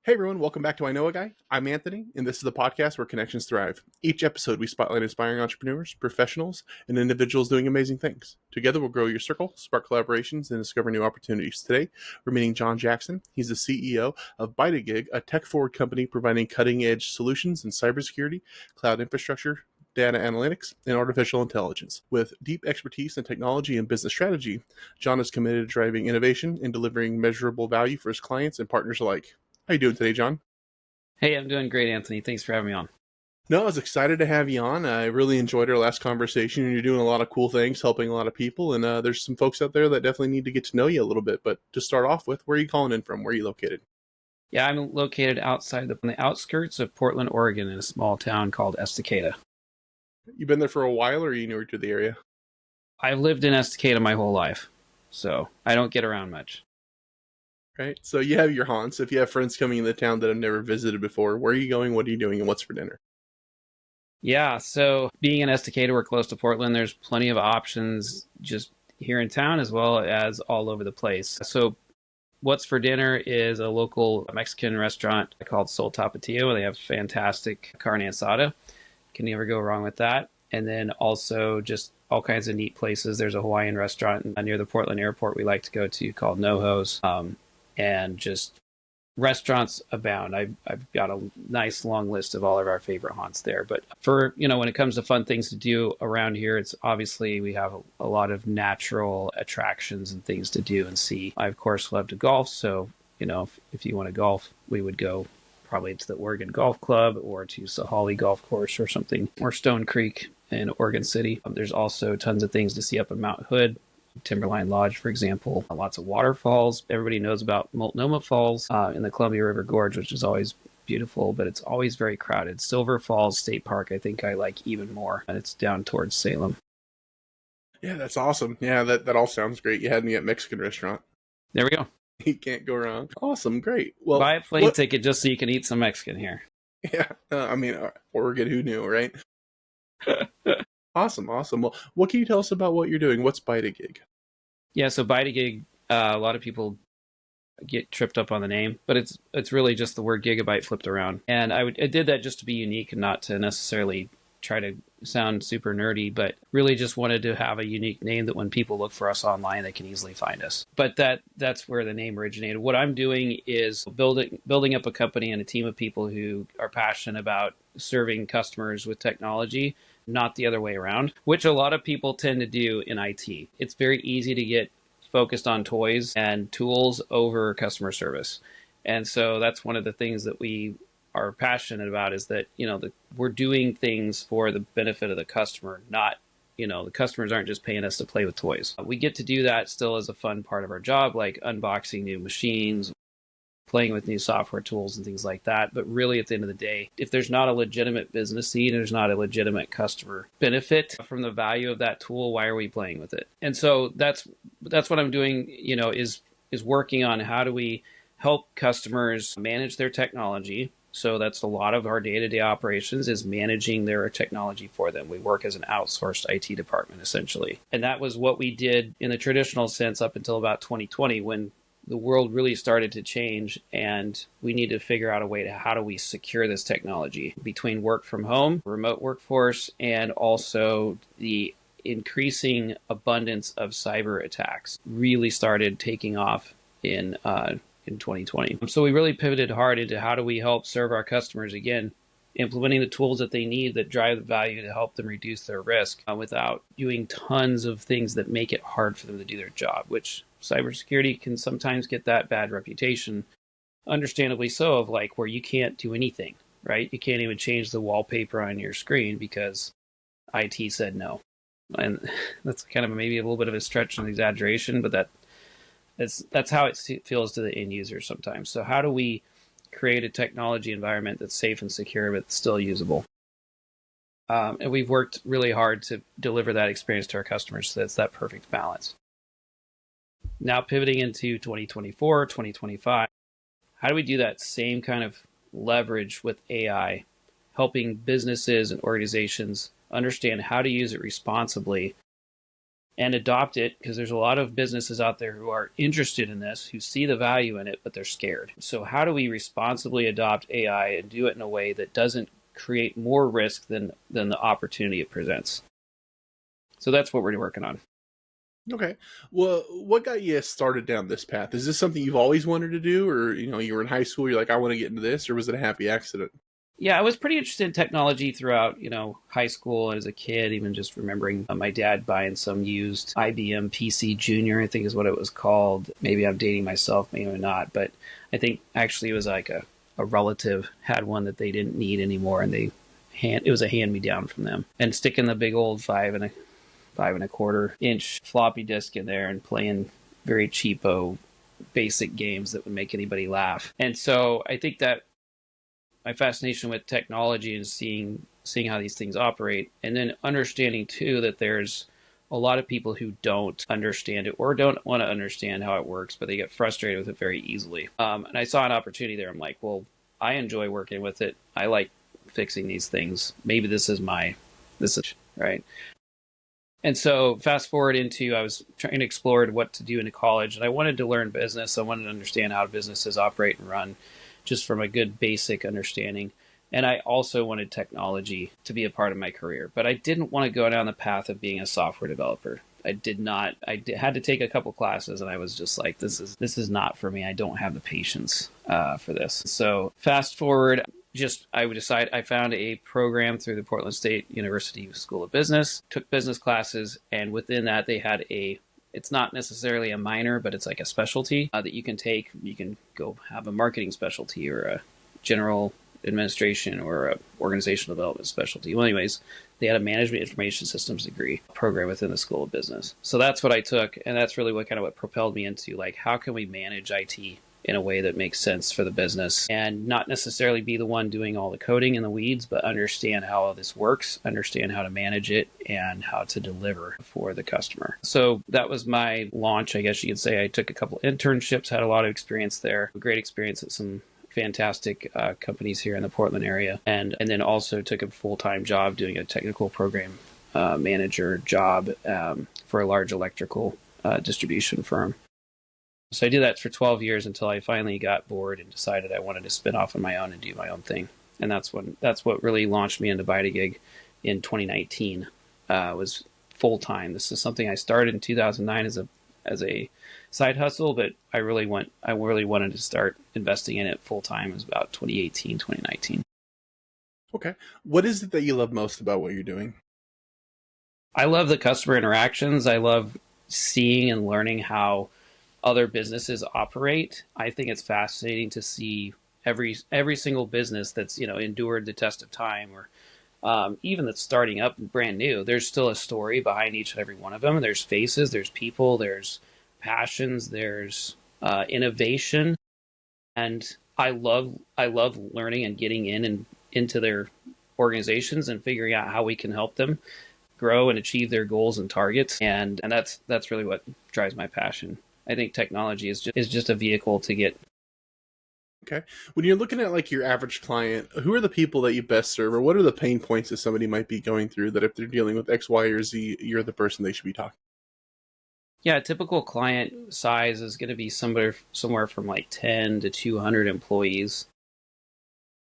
Hey everyone, welcome back to I Know a Guy. I'm Anthony, and this is the podcast where connections thrive. Each episode, we spotlight inspiring entrepreneurs, professionals, and individuals doing amazing things. Together, we'll grow your circle, spark collaborations, and discover new opportunities. Today, we're meeting John Jackson. He's the CEO of ByteGig, a tech-forward company providing cutting-edge solutions in cybersecurity, cloud infrastructure, data analytics, and artificial intelligence. With deep expertise in technology and business strategy, John is committed to driving innovation and delivering measurable value for his clients and partners alike. How you doing today, John? Hey, I'm doing great, Anthony. Thanks for having me on. No, I was excited to have you on. I really enjoyed our last conversation, and you're doing a lot of cool things, helping a lot of people, and there's some folks out there that definitely need to get to know you a little bit. But to start off with, where are you calling in from? Where are you located? Yeah, I'm located on the outskirts of Portland, Oregon, in a small town called Estacada. You been there for a while, or are you newer to the area? I've lived in Estacada my whole life, so I don't get around much. Right, so you have your haunts. If you have friends coming into town that have never visited before, where are you going, what are you doing, and what's for dinner? Yeah, so being in Estacada, we're close to Portland. There's plenty of options just here in town as well as all over the place. So what's for dinner is a local Mexican restaurant called Sol Tapatio. They have fantastic carne asada. Can never go wrong with that. And then also just all kinds of neat places. There's a Hawaiian restaurant near the Portland airport we like to go to called NoHo's. And just restaurants abound. I've got a nice long list of all of our favorite haunts there. But for, when it comes to fun things to do around here, it's obviously we have a lot of natural attractions and things to do and see. I, of course, love to golf. So, if you want to golf, we would go probably to the Oregon Golf Club or to Sahalee Golf Course or something, or Stone Creek in Oregon City. There's also tons of things to see up in Mount Hood. Timberline Lodge, for example, lots of waterfalls. Everybody knows about Multnomah Falls in the Columbia River Gorge, which is always beautiful, but it's always very crowded. Silver Falls State Park, I think I like even more, and it's down towards Salem. Yeah, that's awesome. Yeah, that all sounds great. You had me at Mexican restaurant. There we go. You can't go wrong. Awesome, great. Well, buy a plane ticket just so you can eat some Mexican here. Yeah, Oregon, who knew, right? Awesome. Well, what can you tell us about what you're doing? What's ByteGig? Yeah, so ByteGig, a lot of people get tripped up on the name, but it's really just the word gigabyte flipped around. And I did that just to be unique and not to necessarily try to sound super nerdy, but really just wanted to have a unique name that when people look for us online, they can easily find us. But that's where the name originated. What I'm doing is building up a company and a team of people who are passionate about serving customers with technology, not the other way around, which a lot of people tend to do in IT. It's very easy to get focused on toys and tools over customer service. And so that's one of the things that we are passionate about is that, we're doing things for the benefit of the customer, not, the customers aren't just paying us to play with toys. We get to do that still as a fun part of our job, like unboxing new machines, playing with new software tools and things like that. But really, at the end of the day, if there's not a legitimate business need, there's not a legitimate customer benefit from the value of that tool, why are we playing with it? And so that's what I'm doing, is working on how do we help customers manage their technology. So that's a lot of our day-to-day operations is managing their technology for them. We work as an outsourced IT department, essentially. And that was what we did in the traditional sense up until about 2020 when the world really started to change and we need to figure out a way to how do we secure this technology between work from home, remote workforce, and also the increasing abundance of cyber attacks really started taking off in 2020. So we really pivoted hard into how do we help serve our customers again, implementing the tools that they need that drive the value to help them reduce their risk without doing tons of things that make it hard for them to do their job, which cybersecurity can sometimes get that bad reputation, understandably so, of like where you can't do anything, right? You can't even change the wallpaper on your screen because IT said no. And that's kind of maybe a little bit of a stretch and exaggeration, but that's how it feels to the end user sometimes. So how do we create a technology environment that's safe and secure, but still usable? And we've worked really hard to deliver that experience to our customers so that's that perfect balance. Now pivoting into 2024, 2025, how do we do that same kind of leverage with AI, helping businesses and organizations understand how to use it responsibly and adopt it, because there's a lot of businesses out there who are interested in this, who see the value in it, but they're scared. So how do we responsibly adopt AI and do it in a way that doesn't create more risk than the opportunity it presents? So that's what we're working on. Okay. Well, what got you started down this path? Is this something you've always wanted to do, or you were in high school, you're like, I want to get into this, or was it a happy accident? Yeah, I was pretty interested in technology throughout, high school and as a kid, even just remembering my dad buying some used IBM PC Junior, I think is what it was called. Maybe I'm dating myself, maybe I'm not, but I think actually it was like a relative had one that they didn't need anymore, and it was a hand-me-down from them. And sticking the big old 5.25 inch floppy disk in there and playing very cheapo basic games that would make anybody laugh. And so I think that my fascination with technology and seeing how these things operate, and then understanding too that there's a lot of people who don't understand it or don't want to understand how it works, but they get frustrated with it very easily. And I saw an opportunity there. I'm like, well, I enjoy working with it. I like fixing these things. Maybe this is right. And so fast forward I was trying to explore what to do into college, and I wanted to learn business. I wanted to understand how businesses operate and run, just from a good basic understanding. And I also wanted technology to be a part of my career, but I didn't want to go down the path of being a software developer. I had to take a couple classes, and I was just like, this is not for me. I don't have the patience for this. So fast forward, I found a program through the Portland State University School of Business, took business classes, and within that they had it's not necessarily a minor, but it's like a specialty that you can take. You can go have a marketing specialty or a general administration or a organizational development specialty. Well, anyways, they had a management information systems degree program within the School of Business. So that's what I took, and that's really what propelled me into, like, how can we manage IT in a way that makes sense for the business, and not necessarily be the one doing all the coding in the weeds, but understand how all this works, understand how to manage it, and how to deliver for the customer. So that was my launch, I guess you could say. I took a couple internships, had a lot of experience there, a great experience at some fantastic companies here in the Portland area, and then also took a full-time job doing a technical program manager job for a large electrical distribution firm. So I did that for 12 years until I finally got bored and decided I wanted to spin off on my own and do my own thing. And that's what really launched me into ByteGig in 2019. Was full time. This is something I started in 2009 as a side hustle, but I really wanted to start investing in it full time. It was about 2018, 2019. Okay. What is it that you love most about what you're doing? I love the customer interactions. I love seeing and learning how other businesses operate. I think it's fascinating to see every single business that's endured the test of time, or even that's starting up and brand new. There's still a story behind each and every one of them. There's faces, there's people, there's passions, there's innovation, and I love learning and getting into their organizations and figuring out how we can help them grow and achieve their goals and targets. And that's really what drives my passion. I think technology is just a vehicle to get. Okay. When you're looking at like your average client, who are the people that you best serve, or what are the pain points that somebody might be going through that if they're dealing with X, Y, or Z, you're the person they should be talking? Yeah, a typical client size is going to be somewhere from like 10 to 200 employees.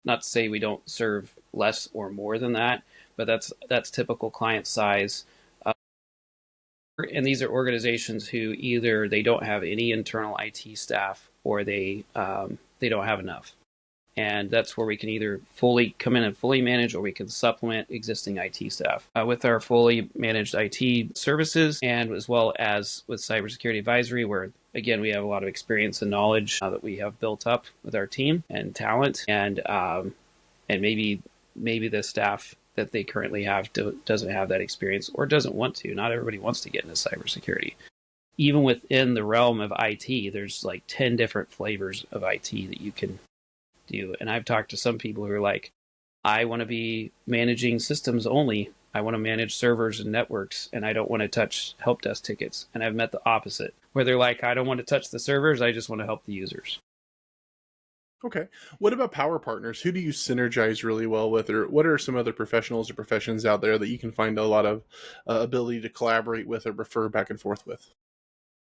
Not to say we don't serve less or more than that, but that's typical client size. And these are organizations who either they don't have any internal IT staff, or they don't have enough. And that's where we can either fully come in and fully manage, or we can supplement existing IT staff with our fully managed IT services, and as well as with cybersecurity advisory, where again we have a lot of experience and knowledge that we have built up with our team and talent, and maybe the staff that they currently have doesn't have that experience or doesn't want to. Not everybody wants to get into cybersecurity. Even within the realm of IT, there's like 10 different flavors of IT that you can do. And I've talked to some people who are like, I want to be managing systems only. I want to manage servers and networks, and I don't want to touch help desk tickets. And I've met the opposite, where they're like, I don't want to touch the servers. I just want to help the users. Okay. What about power partners? Who do you synergize really well with, or what are some other professionals or professions out there that you can find a lot of ability to collaborate with or refer back and forth with?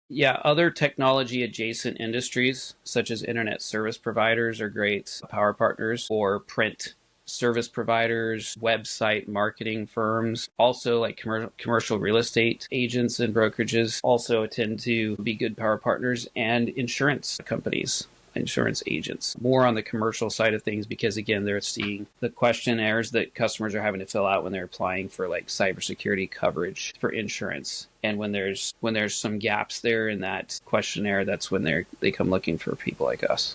Yeah, other technology adjacent industries such as internet service providers are great power partners, or print service providers, website marketing firms, also like commercial real estate agents and brokerages also tend to be good power partners, and insurance companies, insurance agents, more on the commercial side of things, because again, they're seeing the questionnaires that customers are having to fill out when they're applying for like cybersecurity coverage for insurance. And when there's some gaps there in that questionnaire, that's when they come looking for people like us.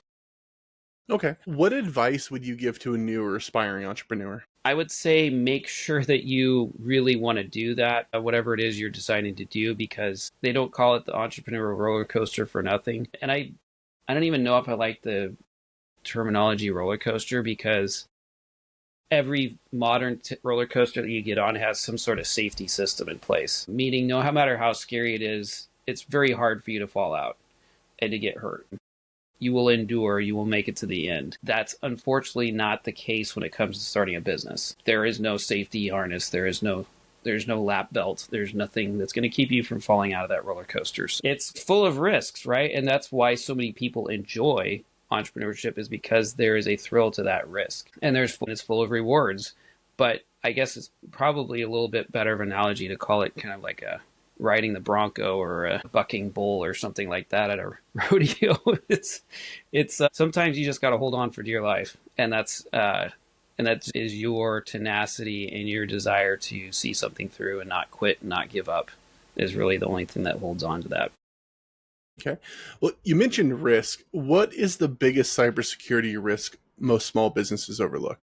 Okay. What advice would you give to a new or aspiring entrepreneur? I would say make sure that you really want to do that, whatever it is you're deciding to do, because they don't call it the entrepreneurial roller coaster for nothing. And I don't even know if I like the terminology roller coaster, because every modern roller coaster that you get on has some sort of safety system in place, meaning no matter how scary it is, it's very hard for you to fall out and to get hurt. You will endure, you will make it to the end. That's unfortunately not the case when it comes to starting a business. There is no safety harness, there's no lap belt, there's nothing that's going to keep you from falling out of that roller coaster. It's full of risks, right? And that's why so many people enjoy entrepreneurship, is because there is a thrill to that risk, and it's full of rewards. But I guess it's probably a little bit better of an analogy to call it kind of like a riding the bronco or a bucking bull or something like that at a rodeo. It's sometimes you just got to hold on for dear life, and that is your tenacity and your desire to see something through and not quit and not give up is really the only thing that holds on to that. Okay. Well, you mentioned risk. What is the biggest cybersecurity risk most small businesses overlook?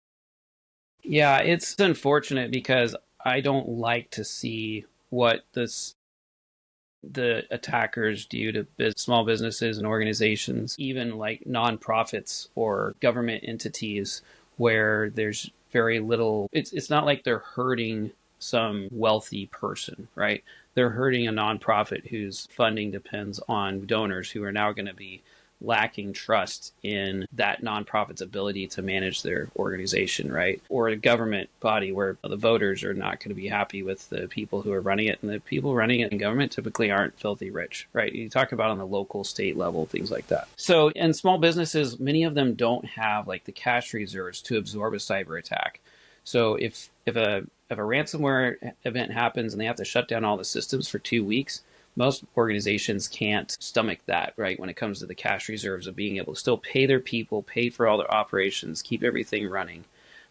Yeah, it's unfortunate because I don't like to see what the attackers do to small businesses and organizations, even like nonprofits or government entities, where there's very little. It's not like they're hurting some wealthy person, right? They're hurting a nonprofit whose funding depends on donors who are now going to be lacking trust in that nonprofit's ability to manage their organization, right? Or a government body where the voters are not going to be happy with the people who are running it. And the people running it in government typically aren't filthy rich, right? You talk about on the local, state level, things like that. So in small businesses, many of them don't have like the cash reserves to absorb a cyber attack. So if a ransomware event happens and they have to shut down all the systems for 2 weeks, most organizations can't stomach that, right? When it comes to the cash reserves of being able to still pay their people, pay for all their operations, keep everything running,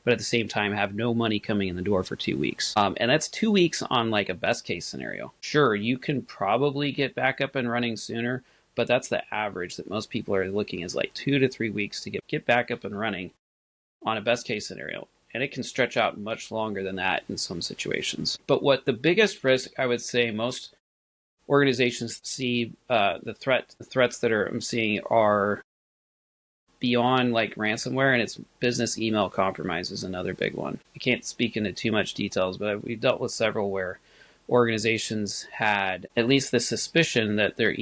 but at the same time have no money coming in the door for 2 weeks. And that's 2 weeks on like a best case scenario. Sure, you can probably get back up and running sooner, but that's the average that most people are looking is like 2 to 3 weeks to get back up and running on a best case scenario. And it can stretch out much longer than that in some situations. But what the biggest risk, I would say, most organizations see the threats that I'm seeing are beyond like ransomware, and it's business email compromise is another big one. I can't speak into too much details, but we've dealt with several where organizations had at least the suspicion that their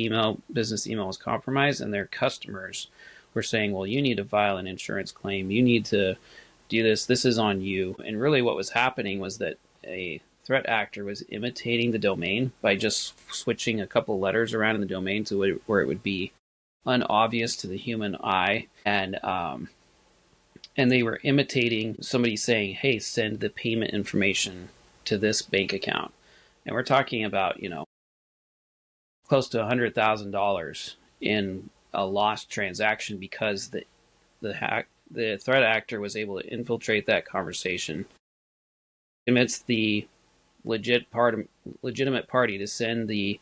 business email was compromised, and their customers were saying, well, you need to file an insurance claim, you need to do this is on you. And really what was happening was that a threat actor was imitating the domain by just switching a couple letters around in the domain to where it would be unobvious to the human eye, and they were imitating somebody saying, hey, send the payment information to this bank account. And we're talking about close to $100,000 in a lost transaction because the threat actor was able to infiltrate that conversation, convince the legitimate party to send the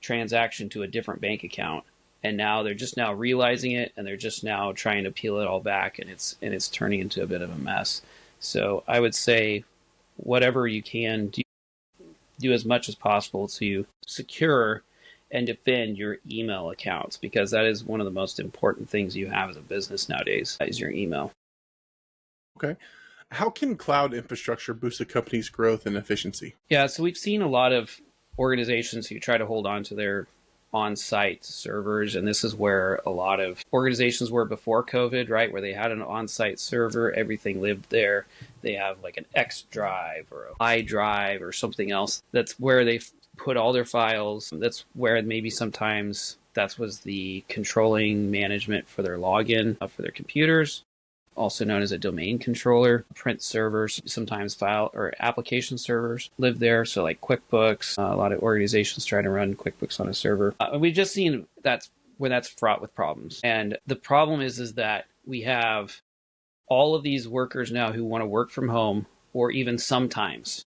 transaction to a different bank account, and now they're just now realizing it, and they're just now trying to peel it all back, and it's turning into a bit of a mess. So I would say whatever you can do as much as possible to secure and defend your email accounts, because that is one of the most important things you have as a business nowadays is your email. Okay. How can cloud infrastructure boost a company's growth and efficiency? Yeah, so we've seen a lot of organizations who try to hold on to their on-site servers. And this is where a lot of organizations were before COVID, right? Where they had an on-site server, everything lived there. They have like an X drive or a I drive or something else. That's where they put all their files. That's where maybe sometimes that was the controlling management for their login for their computers, also known as a domain controller. Print servers, sometimes file or application servers live there. So like QuickBooks, a lot of organizations try to run QuickBooks on a server. We've just seen that's fraught with problems. And the problem is that we have all of these workers now who want to work from home, or even sometimes.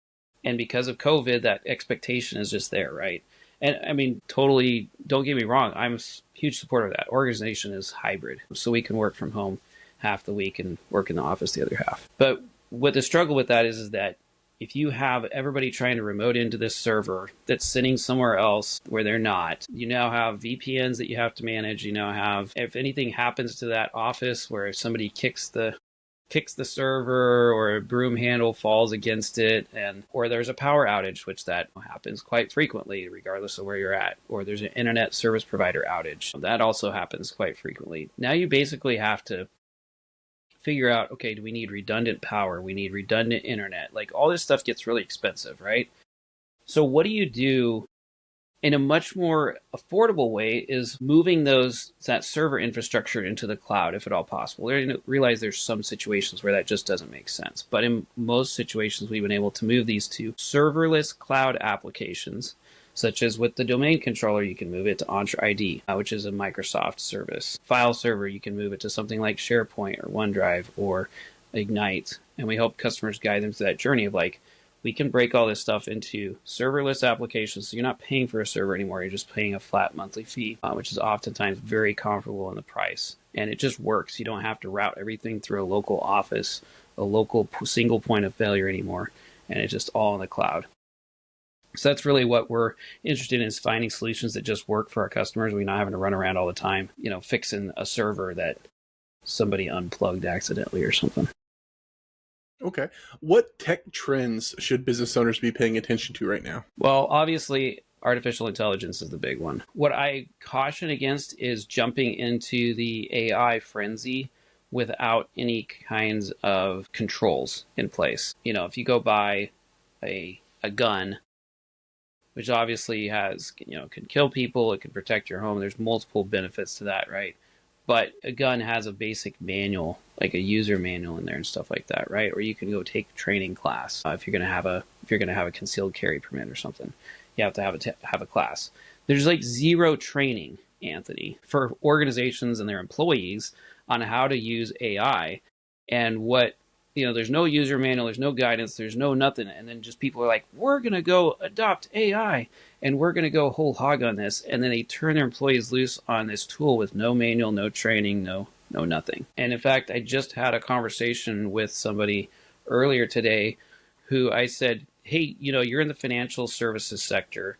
And because of COVID, that expectation is just there, right? And I mean, totally, don't get me wrong. I'm a huge supporter of that. Organization is hybrid, so we can work from home half the week and work in the office the other half. But what the struggle with that is that if you have everybody trying to remote into this server that's sitting somewhere else where they're not, you now have VPNs that you have to manage. You now have, if anything happens to that office where if somebody kicks the server or a broom handle falls against it, or there's a power outage, which that happens quite frequently regardless of where you're at, or there's an internet service provider outage. That also happens quite frequently. Now you basically have to figure out, okay, do we need redundant power? We need redundant internet. Like all this stuff gets really expensive, right? So what do you do in a much more affordable way is moving that server infrastructure into the cloud, if at all possible. I realize there's some situations where that just doesn't make sense. But in most situations, we've been able to move these to serverless cloud applications, such as with the domain controller, you can move it to EntreID, which is a Microsoft service. File server, you can move it to something like SharePoint or OneDrive or Ignite. And we help customers guide them through that journey of like, we can break all this stuff into serverless applications. So you're not paying for a server anymore. You're just paying a flat monthly fee, which is oftentimes very comparable in the price. And it just works. You don't have to route everything through a local office, a local single point of failure anymore. And it's just all in the cloud. So that's really what we're interested in, is finding solutions that just work for our customers. We're not having to run around all the time, fixing a server that somebody unplugged accidentally or something. Okay. What tech trends should business owners be paying attention to right now? Well, obviously, artificial intelligence is the big one. What I caution against is jumping into the AI frenzy without any kinds of controls in place. If you go buy a gun, which obviously has, can kill people, it can protect your home. There's multiple benefits to that, right? But a gun has a basic manual, like a user manual in there and stuff like that, right? Or you can go take a training class if you're going to have a concealed carry permit or something. You have to have a class. There's like zero training, Anthony, for organizations and their employees on how to use AI, and what there's no user manual, there's no guidance, there's no nothing. And then just people are like, we're going to go adopt AI and we're going to go whole hog on this. And then they turn their employees loose on this tool with no manual, no training, no nothing. And in fact, I just had a conversation with somebody earlier today who I said, hey, you're in the financial services sector.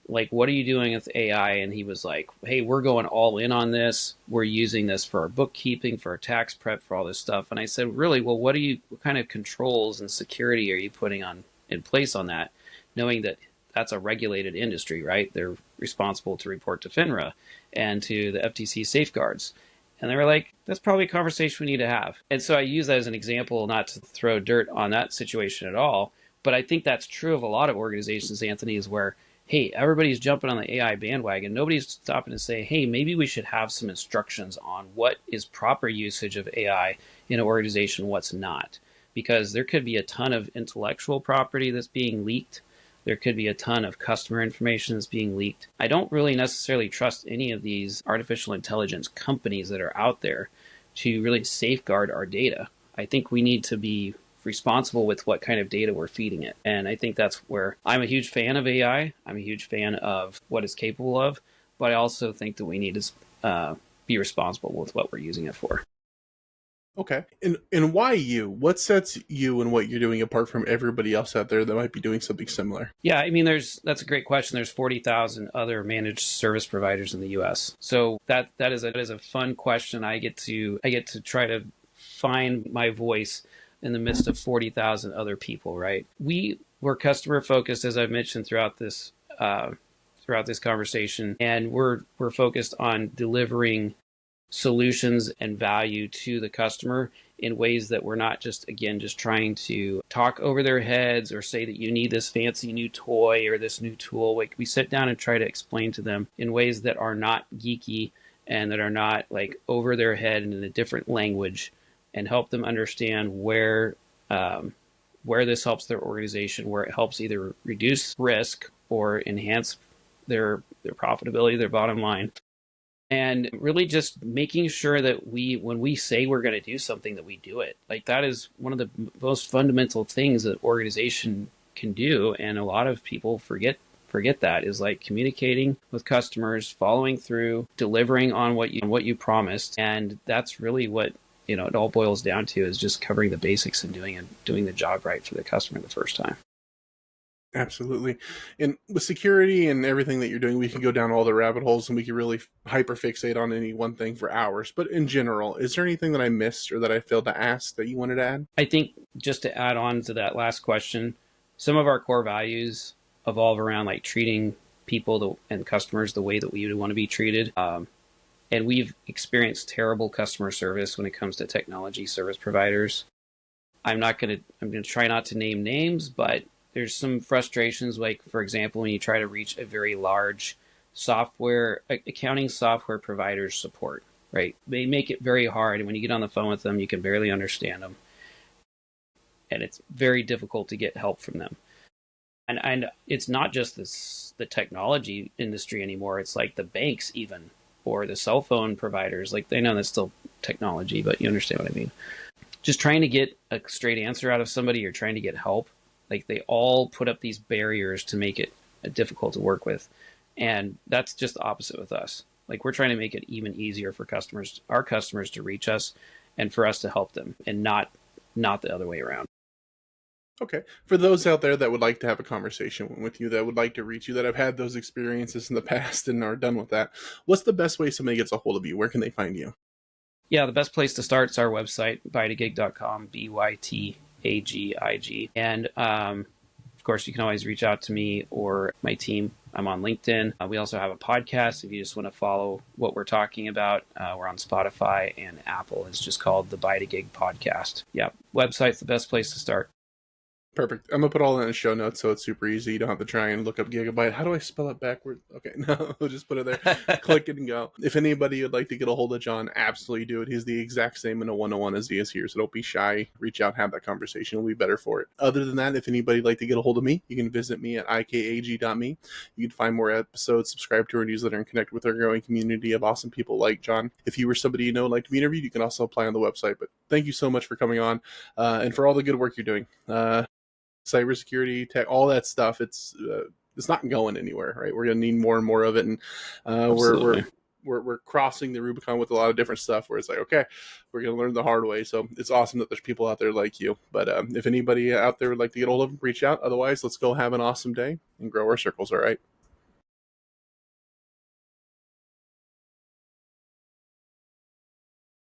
Like, what are you doing with AI? And he was like, hey, we're going all in on this. We're using this for our bookkeeping, for our tax prep, for all this stuff. And I said, really? Well, what kind of controls and security are you putting in place on that, knowing that that's a regulated industry, right? They're responsible to report to FINRA and to the FTC safeguards. And they were like, that's probably a conversation we need to have. And so I use that as an example, not to throw dirt on that situation at all. But I think that's true of a lot of organizations, Anthony, is where, hey, everybody's jumping on the AI bandwagon. Nobody's stopping to say, hey, maybe we should have some instructions on what is proper usage of AI in an organization, what's not. Because there could be a ton of intellectual property that's being leaked. There could be a ton of customer information that's being leaked. I don't really necessarily trust any of these artificial intelligence companies that are out there to really safeguard our data. I think we need to be responsible with what kind of data we're feeding it. And I think that's where I'm a huge fan of AI. I'm a huge fan of what it's capable of, but I also think that we need to be responsible with what we're using it for. Okay. And why you? What sets you and what you're doing apart from everybody else out there that might be doing something similar? Yeah, I mean, that's a great question. There's 40,000 other managed service providers in the US. So that is a fun question. I get to try to find my voice in the midst of 40,000 other people, right? We're customer focused, as I've mentioned throughout this throughout this conversation, and we're focused on delivering solutions and value to the customer in ways that we're not just trying to talk over their heads or say that you need this fancy new toy or this new tool. Like, we sit down and try to explain to them in ways that are not geeky and that are not like over their head and in a different language, and help them understand where this helps their organization, where it helps either reduce risk or enhance their profitability, their bottom line. And really just making sure that when we say we're going to do something, that we do it. Like, that is one of the most fundamental things that organization can do. And a lot of people forget that, is like communicating with customers, following through, delivering on what you promised. And that's really what, it all boils down to, is just covering the basics and doing the job right for the customer the first time. Absolutely. And with security and everything that you're doing, we can go down all the rabbit holes and we can really hyperfixate on any one thing for hours. But in general, is there anything that I missed or that I failed to ask that you wanted to add? I think, just to add on to that last question, some of our core values evolve around like treating people and customers the way that we would want to be treated. And we've experienced terrible customer service when it comes to technology service providers. I'm going to try not to name names, but there's some frustrations, like, for example, when you try to reach a very large accounting software provider's support, right? They make it very hard, and when you get on the phone with them, you can barely understand them. And it's very difficult to get help from them. And it's not just the technology industry anymore. It's like the banks even, or the cell phone providers. Like, they know that's still technology, but you understand what I mean. Just trying to get a straight answer out of somebody, or trying to get help. Like, they all put up these barriers to make it difficult to work with. And that's just the opposite with us. Like, we're trying to make it even easier for our customers to reach us, and for us to help them, and not the other way around. Okay. For those out there that would like to have a conversation with you, that would like to reach you, that have had those experiences in the past and are done with that, what's the best way somebody gets a hold of you? Where can they find you? Yeah, the best place to start is our website, ByteGig.com, ByteGig. And of course, you can always reach out to me or my team. I'm on LinkedIn. We also have a podcast if you just want to follow what we're talking about. We're on Spotify and Apple. It's just called the ByteGig Podcast. Yeah, website's the best place to start. Perfect. I'm going to put all that in the show notes so it's super easy. You don't have to try and look up gigabyte. How do I spell it backwards? Okay, no, we'll just put it there. Click it and go. If anybody would like to get a hold of John, absolutely do it. He's the exact same in a one-on-one as he is here, so don't be shy. Reach out, have that conversation. It'll be better for it. Other than that, if anybody would like to get a hold of me, you can visit me at ikag.me. You can find more episodes, subscribe to our newsletter, and connect with our growing community of awesome people like John. If you were somebody you know would like to be interviewed, you can also apply on the website. But thank you so much for coming on and for all the good work you're doing. Cybersecurity, tech, all that stuff. It's not going anywhere, right? We're going to need more and more of it, and we're crossing the Rubicon with a lot of different stuff. Where it's like, okay, we're going to learn the hard way. So it's awesome that there's people out there like you. But if anybody out there would like to get hold of them, reach out. Otherwise, let's go have an awesome day and grow our circles. All right.